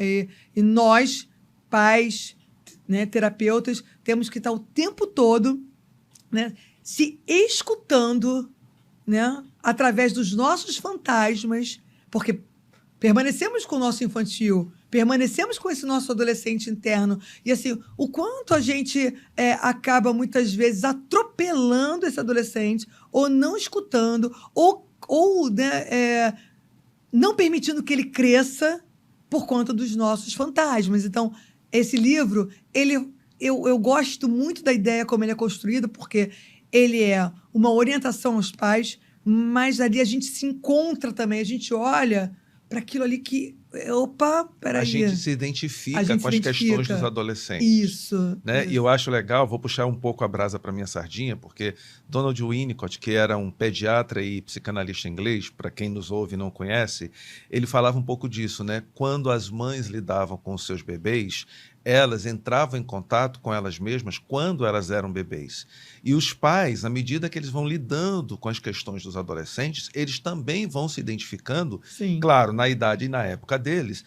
E nós, pais, né, terapeutas, temos que estar o tempo todo, né, se escutando, né, através dos nossos fantasmas, porque permanecemos com o nosso infantil, permanecemos com esse nosso adolescente interno, e assim, o quanto a gente acaba muitas vezes atropelando esse adolescente, ou não escutando, ou né, não permitindo que ele cresça por conta dos nossos fantasmas. Então, esse livro, eu gosto muito da ideia como ele é construído, porque ele é uma orientação aos pais, mas ali a gente se encontra também, a gente olha para aquilo ali que, opa, peraí. A gente se identifica com as questões dos adolescentes. Isso. Né? Isso. E eu acho legal, vou puxar um pouco a brasa para minha sardinha, porque Donald Winnicott, que era um pediatra e psicanalista inglês, para quem nos ouve e não conhece, ele falava um pouco disso, né? Quando as mães lidavam com os seus bebês, elas entravam em contato com elas mesmas quando elas eram bebês. E os pais, à medida que eles vão lidando com as questões dos adolescentes, eles também vão se identificando, Sim. claro, na idade e na época deles,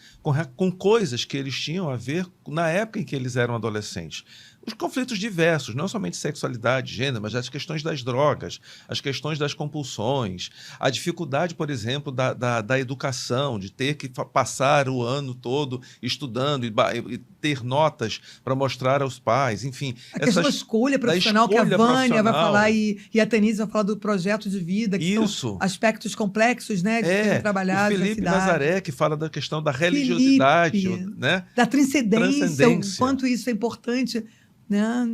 com coisas que eles tinham a ver na época em que eles eram adolescentes. os conflitos diversos, não somente sexualidade, gênero, mas as questões das drogas, as questões das compulsões, a dificuldade, por exemplo, da educação, de ter que passar o ano todo estudando e ter notas para mostrar aos pais, enfim. A questão da escolha profissional, que a Vânia vai falar e a Tanise vai falar do projeto de vida, que são aspectos complexos, né, de serem trabalhados. O Felipe Nazaré, que fala da questão da religiosidade, né? Da transcendência, o quanto isso é importante, né,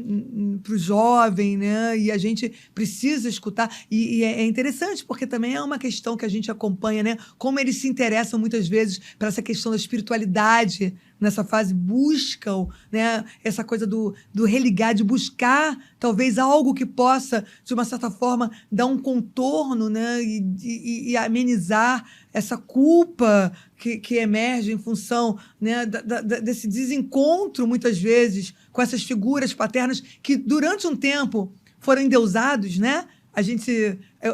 para o jovem, né, e a gente precisa escutar, e é interessante, porque também é uma questão que a gente acompanha, né, como eles se interessam muitas vezes para essa questão da espiritualidade, nessa fase buscam, né, essa coisa do religar, de buscar talvez algo que possa, de uma certa forma, dar um contorno, né, e amenizar essa culpa que emerge em função, né, desse desencontro, muitas vezes, com essas figuras paternas que, durante um tempo, foram endeusados, né?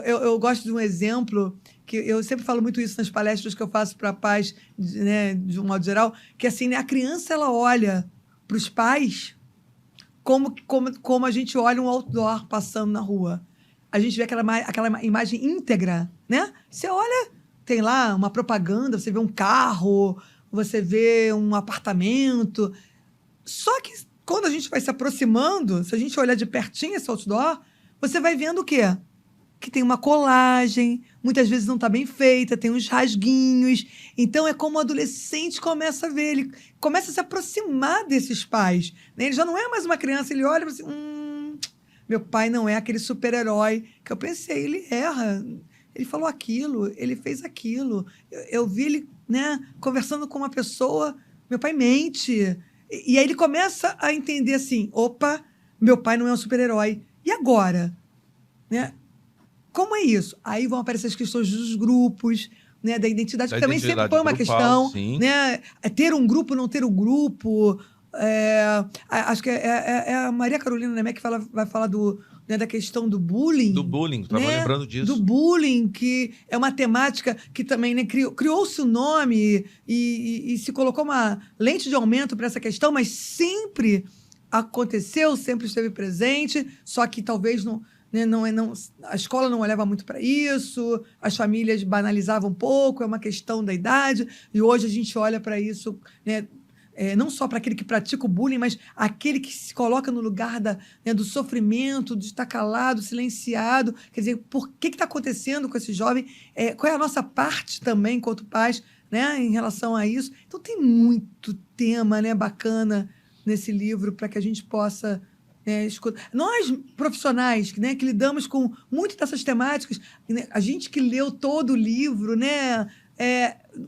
Eu gosto de um exemplo, que eu sempre falo muito isso nas palestras que eu faço para pais, né, de um modo geral, que assim, né, a criança ela olha para os pais como a gente olha um outdoor passando na rua. A gente vê aquela imagem íntegra, né? Você olha, tem lá uma propaganda, você vê um carro, você vê um apartamento. Só que quando a gente vai se aproximando, se a gente olhar de pertinho esse outdoor, você vai vendo o quê? Que tem uma colagem, muitas vezes não está bem feita, tem uns rasguinhos. Então, é como o adolescente começa a ver, ele começa a se aproximar desses pais, né? Ele já não é mais uma criança, ele olha e fala assim, meu pai não é aquele super-herói que eu pensei, ele erra, ele falou aquilo, ele fez aquilo. Eu vi ele, né, conversando com uma pessoa, meu pai mente. E aí ele começa a entender assim, opa, meu pai não é um super-herói. E agora? Né? Como é isso? Aí vão aparecer as questões dos grupos, né, da identidade, que também sempre foi uma questão. Né? Ter um grupo, não ter um grupo. Acho que é a Maria Carolina Nemec que vai falar né, da questão do bullying. Do bullying, estava lembrando disso. Do bullying, que é uma temática que também, né, criou-se o nome e se colocou uma lente de aumento para essa questão, mas sempre aconteceu, sempre esteve presente, só que talvez não, a escola não olhava muito para isso, as famílias banalizavam um pouco, é uma questão da idade, e hoje a gente olha para isso, né, não só para aquele que pratica o bullying, mas aquele que se coloca no lugar do sofrimento, de estar calado, silenciado. Quer dizer, por que está acontecendo com esse jovem? Qual é a nossa parte também, enquanto pais, né, em relação a isso? Então, tem muito tema, né, bacana nesse livro para que a gente possa escutar. Nós, profissionais, né, que lidamos com muitas dessas temáticas, né, a gente que leu todo o livro, né,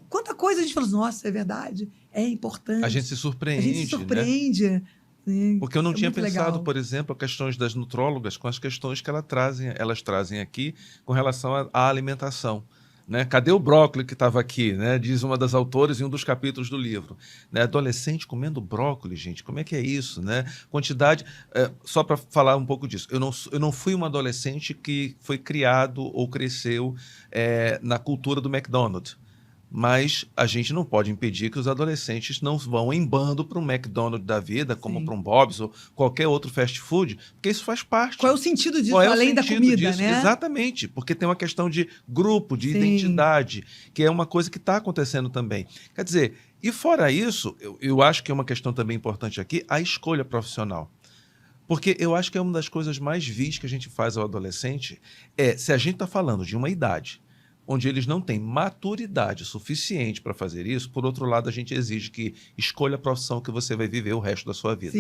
quanta coisa a gente falou, nossa, é verdade, é importante. A gente se surpreende. A gente se surpreende. Né? Porque eu não tinha pensado, legal. Por exemplo, as questões das nutrólogas com as questões que elas trazem aqui com relação à alimentação. Né? Cadê o brócolis que estava aqui? Né? Diz uma das autoras em um dos capítulos do livro. Né? Adolescente comendo brócolis, gente, como é que é isso? Né? Quantidade. Só para falar um pouco disso, eu não fui um adolescente que foi criado ou cresceu na cultura do McDonald's. Mas a gente não pode impedir que os adolescentes não vão em bando para um McDonald's da vida, como para um Bob's ou qualquer outro fast food, porque isso faz parte. Qual é o sentido disso, além da comida, né? Exatamente, porque tem uma questão de grupo, de identidade, que é uma coisa que está acontecendo também. Quer dizer, e fora isso, eu acho que é uma questão também importante aqui, a escolha profissional. Porque eu acho que é uma das coisas mais vis que a gente faz ao adolescente, se a gente está falando de uma idade onde eles não têm maturidade suficiente para fazer isso, por outro lado, a gente exige que escolha a profissão que você vai viver o resto da sua vida.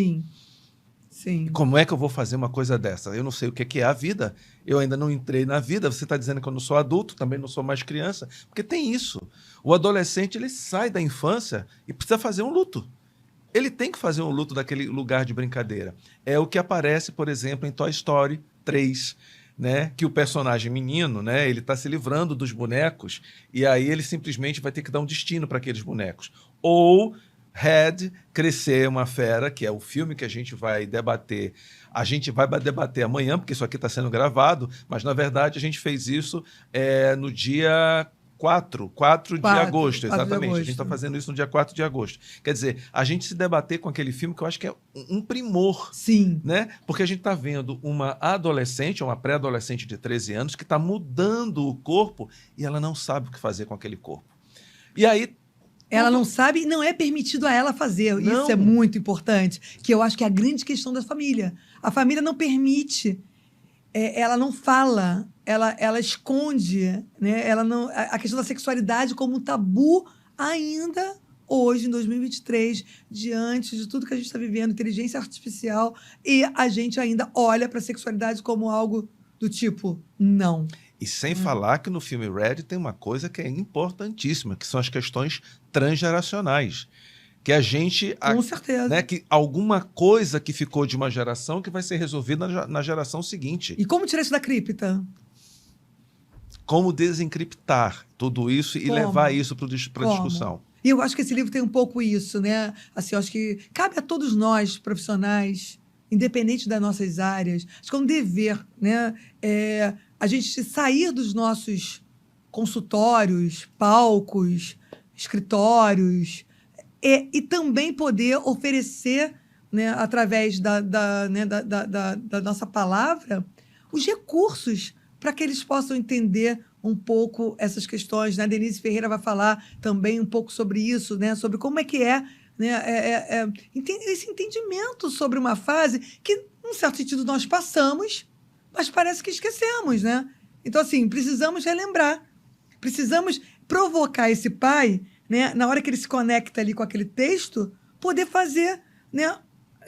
Sim. Como é que eu vou fazer uma coisa dessa? Eu não sei o que é a vida, eu ainda não entrei na vida, você está dizendo que eu não sou adulto, também não sou mais criança, porque tem isso. O adolescente, ele sai da infância e precisa fazer um luto. Ele tem que fazer um luto daquele lugar de brincadeira. É o que aparece, por exemplo, em Toy Story 3, né, que o personagem menino, né, ele está se livrando dos bonecos e aí ele simplesmente vai ter que dar um destino para aqueles bonecos. Ou Red, Crescer uma Fera, que é o filme que a gente vai debater. A gente vai debater amanhã, porque isso aqui está sendo gravado, mas, na verdade, a gente fez isso no dia 4 de 4 de agosto, exatamente. A agosto. gente está fazendo isso no dia 4 de agosto. Quer dizer, a gente se debater com aquele filme que eu acho que é um primor. Sim. Né? Porque a gente está vendo uma adolescente, uma pré-adolescente de 13 anos, que está mudando o corpo e ela não sabe o que fazer com aquele corpo. E aí... Ela não sabe, não é permitido a ela fazer. Não. Isso é muito importante, que eu acho que é a grande questão da família. A família não permite, ela não fala, ela esconde, né? Ela não, a questão da sexualidade como um tabu ainda hoje, em 2023, diante de tudo que a gente está vivendo, inteligência artificial, e a gente ainda olha para a sexualidade como algo do tipo, não. E sem falar que no filme Red tem uma coisa que é importantíssima, que são as questões transgeracionais. Que a gente... Com certeza. Né, que alguma coisa que ficou de uma geração que vai ser resolvida na geração seguinte. E como tirar isso da cripta? Como desencriptar tudo isso e levar isso para a discussão. E eu acho que esse livro tem um pouco isso, né? Assim, eu acho que cabe a todos nós, profissionais, independente das nossas áreas, acho que é um dever, né? A gente sair dos nossos consultórios, palcos, escritórios, e também poder oferecer, né, através da nossa palavra, os recursos para que eles possam entender um pouco essas questões. Né? A Denise Ferreira vai falar também um pouco sobre isso, né? Sobre como é que né? Esse entendimento sobre uma fase que, num certo sentido, nós passamos, mas parece que esquecemos, né? Então, assim, precisamos relembrar. Precisamos provocar esse pai, né, na hora que ele se conecta ali com aquele texto, poder fazer, né,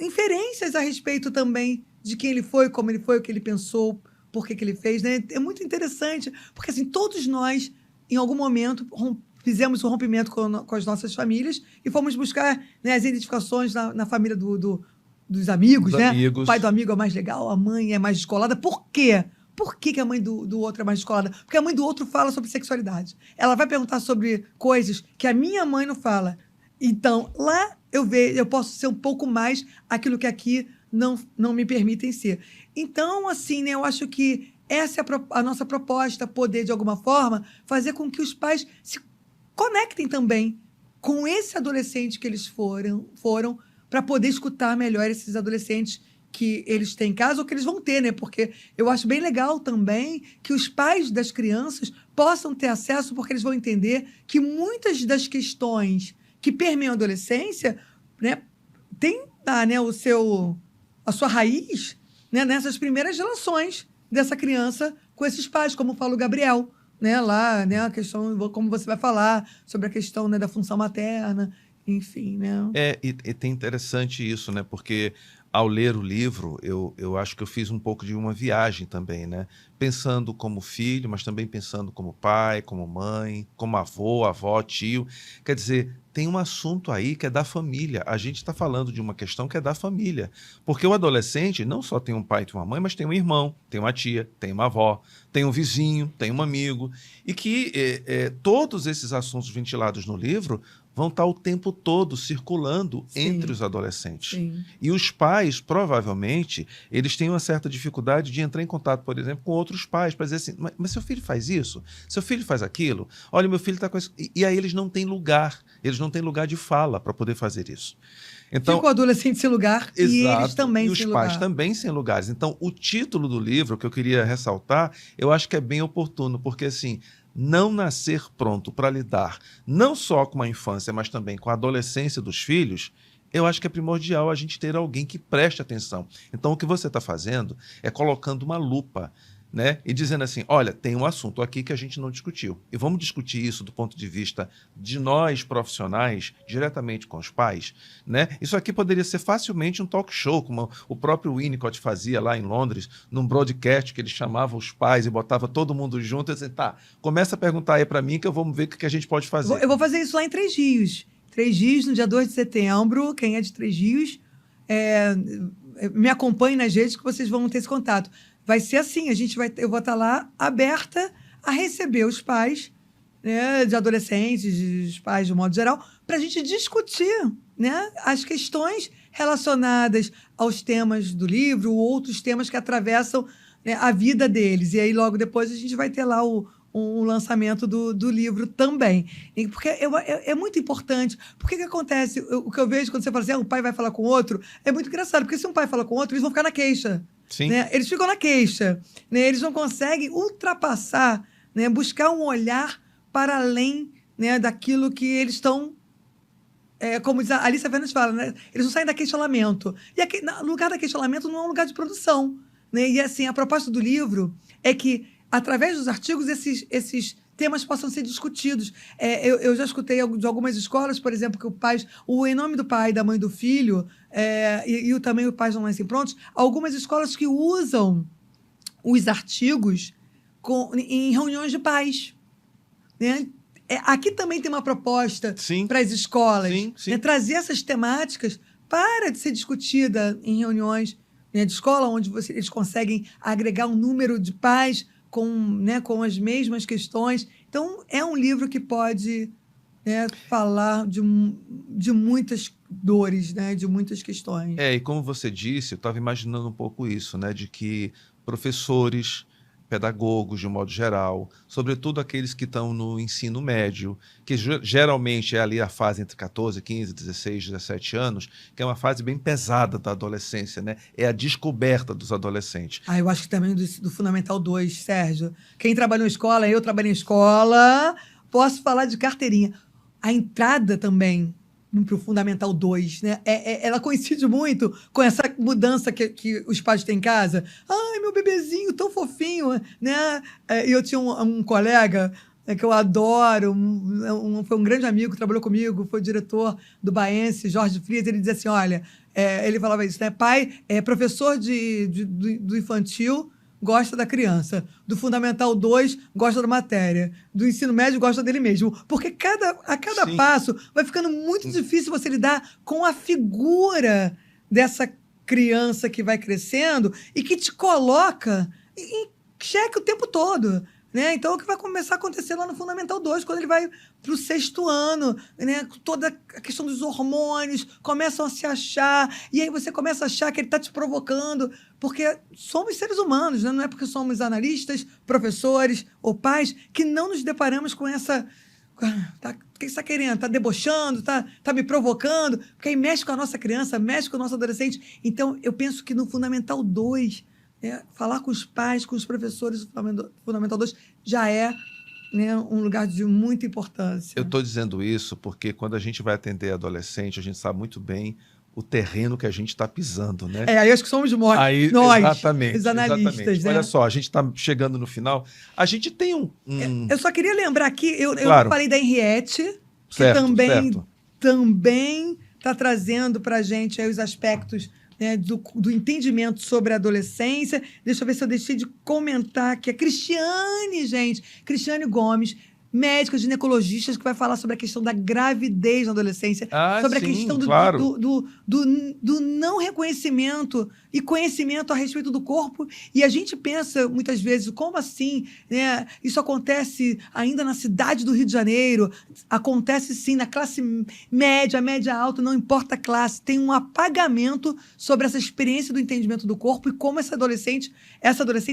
inferências a respeito também de quem ele foi, como ele foi, o que ele pensou, por que ele fez. Né? É muito interessante, porque assim, todos nós, em algum momento, fizemos um rompimento com as nossas famílias e fomos buscar, né, as identificações na família dos amigos, né? Amigos. O pai do amigo é mais legal, a mãe é mais descolada. Por quê? Por que a mãe do outro é mais descolada? Porque a mãe do outro fala sobre sexualidade. Ela vai perguntar sobre coisas que a minha mãe não fala. Então, lá eu posso ser um pouco mais aquilo que aqui não me permitem ser. Então, assim, né, eu acho que essa é a nossa proposta, poder, de alguma forma, fazer com que os pais se conectem também com esse adolescente que eles foram para poder escutar melhor esses adolescentes que eles têm em casa ou que eles vão ter, né? Porque eu acho bem legal também que os pais das crianças possam ter acesso, porque eles vão entender que muitas das questões que permeiam a adolescência, né, tem né, a sua raiz, né, nessas primeiras relações dessa criança com esses pais, como fala o Gabriel, né, lá, né, a questão, como você vai falar sobre a questão, né, da função materna, enfim, né? E tem interessante isso, né, porque ao ler o livro, eu acho que eu fiz um pouco de uma viagem também, né? Pensando como filho, mas também pensando como pai, como mãe, como avô, avó, tio. Quer dizer, tem um assunto aí que é da família. A gente está falando de uma questão que é da família. Porque o adolescente não só tem um pai e uma mãe, mas tem um irmão, tem uma tia, tem uma avó, tem um vizinho, tem um amigo. E que todos esses assuntos ventilados no livro vão estar o tempo todo circulando entre os adolescentes. Sim. E os pais, provavelmente, eles têm uma certa dificuldade de entrar em contato, por exemplo, com outros pais, para dizer assim, mas seu filho faz isso? Seu filho faz aquilo? Olha, meu filho está com isso. E aí eles não têm lugar de fala para poder fazer isso. Então, fica o adolescente sem lugar, exato, e eles também e os sem pais lugar. também sem lugares. Então, o título do livro, que eu queria ressaltar, eu acho que é bem oportuno, porque assim, não nascer pronto para lidar não só com a infância, mas também com a adolescência dos filhos, eu acho que é primordial a gente ter alguém que preste atenção. Então, o que você está fazendo é colocando uma lupa, né? E dizendo assim, olha, tem um assunto aqui que a gente não discutiu. E vamos discutir isso do ponto de vista de nós, profissionais, diretamente com os pais, né? Isso aqui poderia ser facilmente um talk show, como o próprio Winnicott fazia lá em Londres, num broadcast que ele chamava os pais e botava todo mundo junto e dizia, tá, começa a perguntar aí para mim que eu vou ver o que a gente pode fazer. Eu vou fazer isso lá em Três Rios. Três Rios, no dia 2 de setembro. Quem é de Três Rios, me acompanhe nas redes que vocês vão ter esse contato. Vai ser assim, eu vou estar lá aberta a receber os pais, né, de adolescentes, os pais de um modo geral, para a gente discutir, né, as questões relacionadas aos temas do livro, ou outros temas que atravessam, né, a vida deles. E aí, logo depois, a gente vai ter lá o um lançamento do livro também. Porque é muito importante. Porque que acontece? O que eu vejo quando você fala assim, um pai vai falar com o outro, é muito engraçado, porque se um pai fala com o outro, eles vão ficar na queixa. Sim. Né? Eles ficam na queixa. Né? Eles não conseguem ultrapassar, né? Buscar um olhar para além, né, daquilo que eles estão... como a Alicia Fernandes fala, né? Eles não saem da questionamento. E no lugar da questionamento não é um lugar de produção. Né? E assim, a proposta do livro é que, através dos artigos, esses temas possam ser discutidos. Eu já escutei de algumas escolas, por exemplo, que o Em Nome do Pai, da Mãe e do Filho, também o Pais Não Nascem Prontos, algumas escolas que usam os artigos em reuniões de pais. Né? Aqui também tem uma proposta para as escolas, sim. Né? Trazer essas temáticas para de ser discutida em reuniões, né, de escola, onde eles conseguem agregar um número de pais com as mesmas questões. Então, é um livro que pode, né, falar de muitas dores, né, de muitas questões. E como você disse, eu estava imaginando um pouco isso, né, de que professores, pedagogos, de um modo geral, sobretudo aqueles que estão no ensino médio, que geralmente é ali a fase entre 14, 15, 16, 17 anos, que é uma fase bem pesada da adolescência, né? É a descoberta dos adolescentes. Eu acho que também do Fundamental 2, Sérgio. Quem trabalhou em escola, eu trabalhei em escola, posso falar de carteirinha. A entrada também para o Fundamental 2, né? Ela coincide muito com essa mudança que os pais têm em casa. Ai, meu bebezinho, tão fofinho, né? E eu tinha um colega que eu adoro, foi um grande amigo, trabalhou comigo, foi o diretor do Baense, Jorge Frias. Ele dizia assim, olha, ele falava isso, né? Pai, professor do infantil, gosta da criança. Do Fundamental 2, gosta da matéria. Do ensino médio, gosta dele mesmo. Porque a cada passo vai ficando muito difícil você lidar com a figura dessa criança que vai crescendo e que te coloca em xeque o tempo todo. Né? Então, o que vai começar a acontecer lá no Fundamental 2, quando ele vai para o 6º ano, né? Toda a questão dos hormônios começam a se achar, e aí você começa a achar que ele está te provocando, porque somos seres humanos, né? Não é porque somos analistas, professores ou pais que não nos deparamos com essa... O que você está querendo? Está debochando? Está me provocando? Porque aí mexe com a nossa criança, mexe com o nosso adolescente. Então, eu penso que no Fundamental 2... falar com os pais, com os professores do Fundamental 2 já é, né, um lugar de muita importância. Eu estou dizendo isso porque quando a gente vai atender adolescente, a gente sabe muito bem o terreno que a gente está pisando, né? Aí acho que somos nós, exatamente, os analistas. Exatamente. Né? Olha só, a gente está chegando no final. A gente tem Eu só queria lembrar aqui, eu falei da Henriette, que também está trazendo para a gente aí os aspectos, né, do entendimento sobre a adolescência. Deixa eu ver se eu deixei de comentar aqui. A Cristiane Gomes, médica ginecologista, que vai falar sobre a questão da gravidez na adolescência, sobre a questão do não reconhecimento e conhecimento a respeito do corpo. E a gente pensa, muitas vezes, como assim? Né? Isso acontece ainda na cidade do Rio de Janeiro, acontece sim na classe média alta, não importa a classe, tem um apagamento sobre essa experiência do entendimento do corpo e como essa adolescente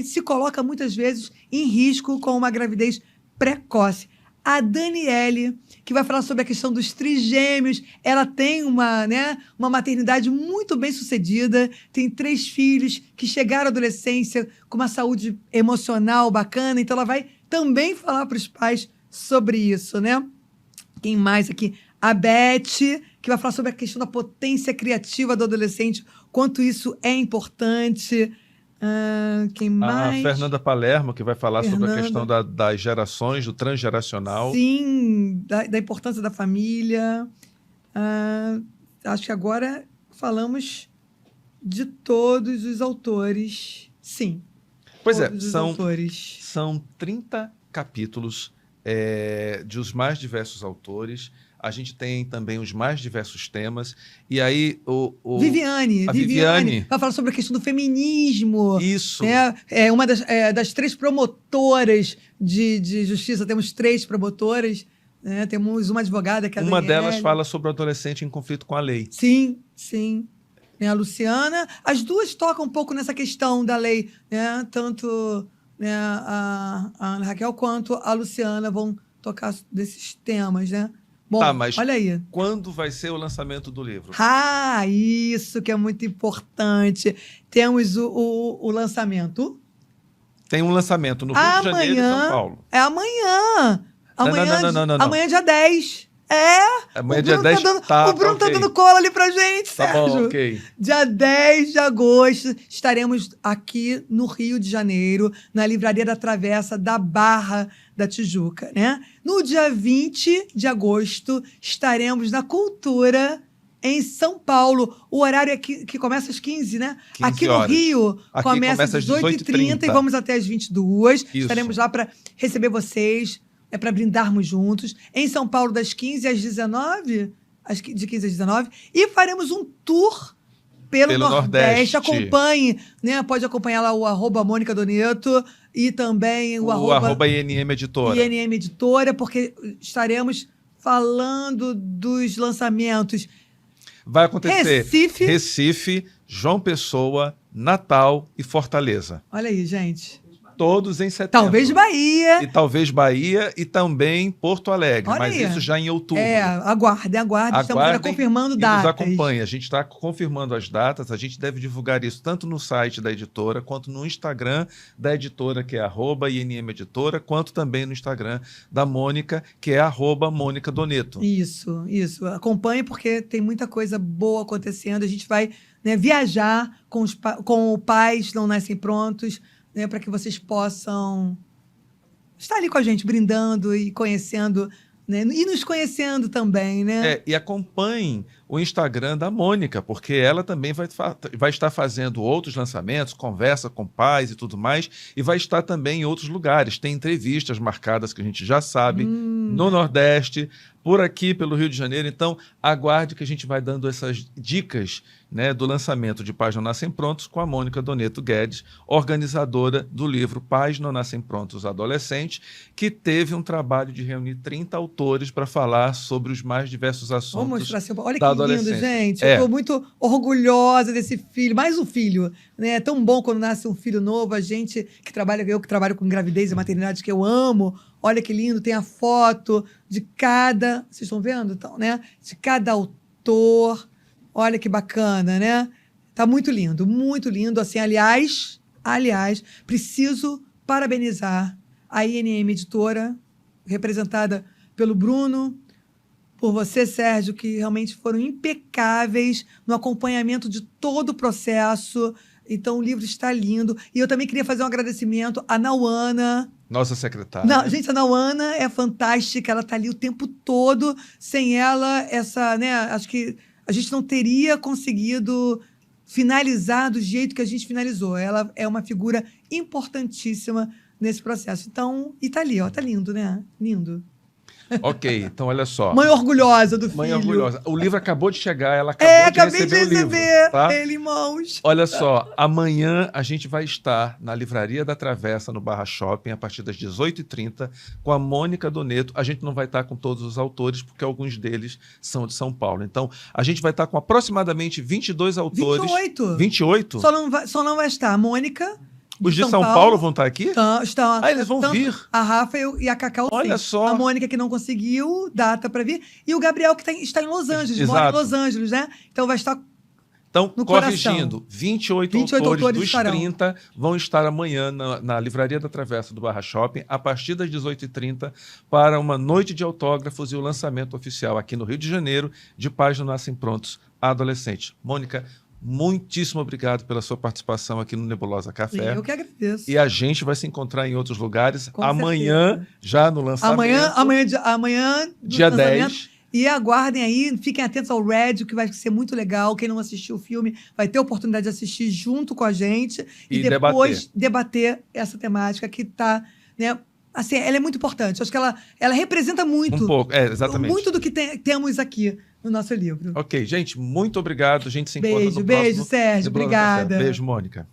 se coloca muitas vezes em risco com uma gravidez precoce. A Daniele, que vai falar sobre a questão dos trigêmeos, ela tem uma maternidade muito bem sucedida, tem 3 filhos que chegaram à adolescência com uma saúde emocional bacana, então ela vai também falar para os pais sobre isso, né? Quem mais aqui? A Beth, que vai falar sobre a questão da potência criativa do adolescente, quanto isso é importante. Quem mais? A Fernanda Palermo, que vai falar sobre a questão das gerações, do transgeracional. Sim, da importância da família. Acho que agora falamos de todos os autores. Sim. Pois são 30 capítulos de os mais diversos autores. A gente tem também os mais diversos temas. E aí, Viviane vai falar sobre a questão do feminismo. Isso. É uma das 3 promotoras de justiça. Temos 3 promotoras. Né? Temos uma advogada, que é a Uma Daniele. delas fala sobre o adolescente em conflito com a lei. Sim. A Luciana. As duas tocam um pouco nessa questão da lei. Né? Tanto né, a Ana Raquel quanto a Luciana vão tocar desses temas, né? Bom, Tá, mas olha aí. quando vai ser o lançamento do livro? Ah, isso que é muito importante. Temos o lançamento. Tem um lançamento no Rio de Janeiro e São Paulo. É amanhã. Não. Amanhã é dia 10. Amanhã é dia 10. O Bruno tá dando cola ali pra gente, Tá Sérgio. bom, ok. Dia 10 de agosto, estaremos aqui no Rio de Janeiro, na Livraria da Travessa da Barra da Tijuca, né? No dia 20 de agosto, estaremos na Cultura em São Paulo. O horário é que começa às 15, né? 15 aqui no horas. Rio Aqui começa às 18h30 e vamos até às 22h. Isso. Estaremos lá para receber vocês, para brindarmos juntos. Em São Paulo, das 15 às 19, de 15 às 19. E faremos um tour pelo Nordeste. Acompanhe, né? Pode acompanhar lá o @Mônica Doneto e também o INM Editora. INM Editora, porque estaremos falando dos lançamentos. Vai acontecer Recife, João Pessoa, Natal e Fortaleza. Olha aí, gente. Todos em setembro. Talvez Bahia. E talvez Bahia e também Porto Alegre. Olha mas aí. Isso já em outubro. Aguardem. Estamos já confirmando datas. Nos acompanha. A gente está confirmando as datas. A gente deve divulgar isso tanto no site da editora, quanto no Instagram da editora, que é @INM Editora, quanto também no Instagram da Mônica, que é @Mônica Doneto. Isso. Acompanhe, porque tem muita coisa boa acontecendo. A gente vai, né, viajar com o Pais Não Nascem Prontos, né, para que vocês possam estar ali com a gente, brindando e conhecendo, né, e nos conhecendo também, né? E acompanhem o Instagram da Mônica, porque ela também vai estar fazendo outros lançamentos, conversa com pais e tudo mais, e vai estar também em outros lugares. Tem entrevistas marcadas que a gente já sabe, no Nordeste, por aqui, pelo Rio de Janeiro. Então, aguarde que a gente vai dando essas dicas, né, do lançamento de Pais Não Nascem Prontos com a Mônica Doneto Guedes, organizadora do livro Pais Não Nascem Prontos Adolescentes, que teve um trabalho de reunir 30 autores para falar sobre os mais diversos assuntos. Vamos mostrar seu... Olha da que lindo, gente. Eu estou muito orgulhosa desse filho. Mais um filho, né? É tão bom quando nasce um filho novo. A gente que trabalho com gravidez e maternidade, que eu amo. Olha que lindo, tem a foto de cada... Vocês estão vendo? Então, né? De cada autor. Olha que bacana, né? Tá muito lindo, assim. Aliás, preciso parabenizar a INM Editora, representada pelo Bruno, por você, Sérgio, que realmente foram impecáveis no acompanhamento de todo o processo. Então, o livro está lindo. E eu também queria fazer um agradecimento à Nauana. Nossa secretária. Gente, a Nauana é fantástica. Ela está ali o tempo todo. Sem ela, acho que a gente não teria conseguido finalizar do jeito que a gente finalizou. Ela é uma figura importantíssima nesse processo. Então, e tá ali, ó. Tá lindo, né? Lindo. Ok, então olha só. Mãe orgulhosa do filho. Mãe orgulhosa. O livro acabou de chegar, ela acabou de receber o livro. Tá? Ele em mãos. Olha só, amanhã a gente vai estar na Livraria da Travessa, no Barra Shopping, a partir das 18h30, com a Mônica Doneto. A gente não vai estar com todos os autores, porque alguns deles são de São Paulo. Então, a gente vai estar com aproximadamente 22 autores. 28. 28? Só não vai estar a Mônica. Os de São Paulo vão estar aqui? Estão. Eles vão vir. A Rafa e a Cacau. Olha sim. só. A Mônica, que não conseguiu data para vir. E o Gabriel, que está em Los Angeles. Exato. Mora em Los Angeles, né? Então vai estar Então, no corrigindo, coração. 28 autores dos 30 vão estar amanhã na Livraria da Travessa do Barra Shopping, a partir das 18h30, para uma noite de autógrafos e o lançamento oficial aqui no Rio de Janeiro de Pais Não Nascem Prontos Adolescentes. Mônica, muitíssimo obrigado pela sua participação aqui no Nebulosa Café. Eu que agradeço. E a gente vai se encontrar em outros lugares Com amanhã, certeza. Já no lançamento. Amanhã dia 10. E aguardem aí, fiquem atentos ao Red, que vai ser muito legal. Quem não assistiu o filme vai ter a oportunidade de assistir junto com a gente e depois debater essa temática que está, né? Assim, ela é muito importante. Acho que ela representa muito. Um pouco, exatamente. Muito do que temos aqui no nosso livro. Ok, gente, muito obrigado. A gente se encontra no próximo. Beijo, Sérgio. Nebulosa Obrigada. Café. Beijo, Mônica.